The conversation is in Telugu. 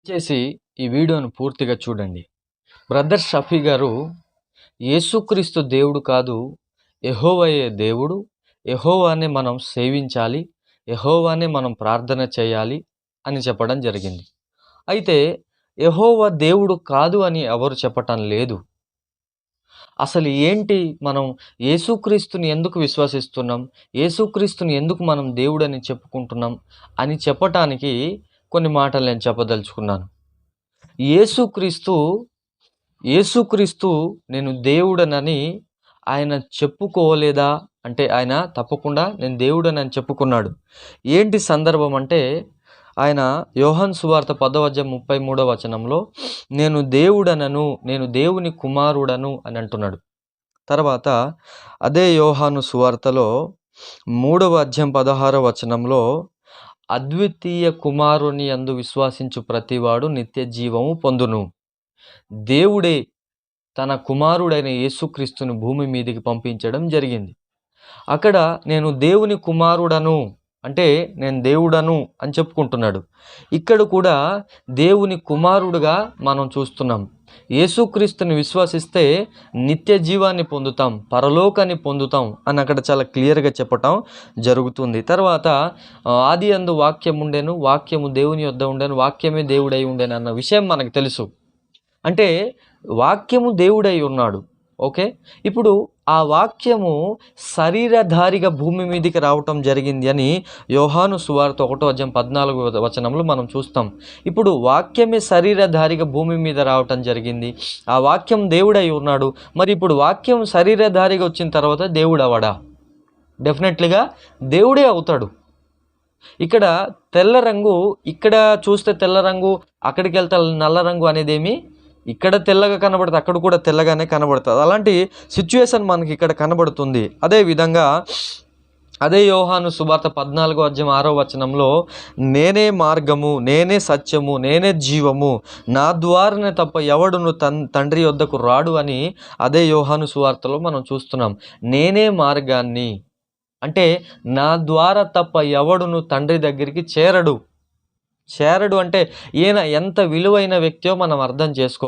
చేసి ఈ వీడియోను పూర్తిగా చూడండి. బ్రదర్ షఫీ గారు యేసుక్రీస్తు దేవుడు కాదు, యెహోవాయే దేవుడు, యెహోవానే మనం సేవించాలి, యెహోవానే మనం ప్రార్థన చేయాలి అని చెప్పడం జరిగింది. అయితే యెహోవా దేవుడు కాదు అని ఎవరు చెప్పటం లేదు. అసలు ఏంటి, మనం యేసుక్రీస్తుని ఎందుకు విశ్వసిస్తున్నాం, యేసుక్రీస్తుని ఎందుకు మనం దేవుడని చెప్పుకుంటున్నాం అని చెప్పటానికి కొన్ని మాటలు నేను చెప్పదలుచుకున్నాను. యేసుక్రీస్తు యేసుక్రీస్తు నేను దేవుడనని ఆయన చెప్పుకోలేదా అంటే, ఆయన తప్పకుండా నేను దేవుడనని చెప్పుకున్నాడు. ఏంటి సందర్భం అంటే, ఆయన యోహాను సువార్త 10:33 నేను దేవుడనను, నేను దేవుని కుమారుడను అని అంటున్నాడు. తర్వాత అదే యోహాను సువార్తలో 3:16 అద్వితీయ కుమారుని యందు విశ్వాసించు ప్రతివాడు నిత్య జీవము పొందును. దేవుడే తన కుమారుడైన యేసుక్రీస్తుని భూమి మీదికి పంపించడం జరిగింది. అక్కడ నేను దేవుని కుమారుడను అంటే నేను దేవుడను అని చెప్పుకుంటున్నాడు. ఇక్కడ కూడా దేవుని కుమారుడుగా మనం చూస్తున్నాం. యేసుక్రీస్తుని విశ్వసిస్తే నిత్య జీవాన్ని పొందుతాం, పరలోకాన్ని పొందుతాం అని అక్కడ చాలా క్లియర్గా చెప్పటం జరుగుతుంది. తర్వాత ఆది యందు వాక్యం ఉండెను, వాక్యము దేవుని యొద్ద ఉండెను, వాక్యమే దేవుడై ఉండెను అన్న విషయం మనకు తెలుసు. అంటే వాక్యము దేవుడై ఉన్నాడు. ఓకే, ఇప్పుడు ఆ వాక్యము శరీరధారిగా భూమి మీదకి రావటం జరిగింది అని యోహాను సువార్త 1:14 మనం చూస్తాం. ఇప్పుడు వాక్యమే శరీరధారిగా భూమి మీద రావటం జరిగింది. ఆ వాక్యం దేవుడై ఉన్నాడు. మరి ఇప్పుడు వాక్యం శరీరధారిగా వచ్చిన తర్వాత దేవుడు అవడా? డెఫినెట్లీగా దేవుడే అవుతాడు. ఇక్కడ తెల్ల రంగు, ఇక్కడ చూస్తే తెల్ల రంగు, అక్కడికి వెళ్తే నల్ల రంగు అనేదేమి ఇక్కడ తెల్లగా కనబడుతుంది, అక్కడ కూడా తెల్లగానే కనబడుతుంది. అలాంటి సిచ్యువేషన్ మనకి ఇక్కడ కనబడుతుంది. అదేవిధంగా అదే యోహాను సువార్త 14:6 నేనే మార్గము, నేనే సత్యము, నేనే జీవము, నా ద్వారానే తప్ప ఎవడును తండ్రి వద్దకు రాడు అని అదే యోహాను సువార్తలో మనం చూస్తున్నాం. నేనే మార్గాన్ని అంటే నా ద్వారా తప్ప ఎవడును తండ్రి దగ్గరికి చేరడు అంటే ఈయన ఎంత విలువైన వ్యక్తియో మనం అర్థం చేసుకో.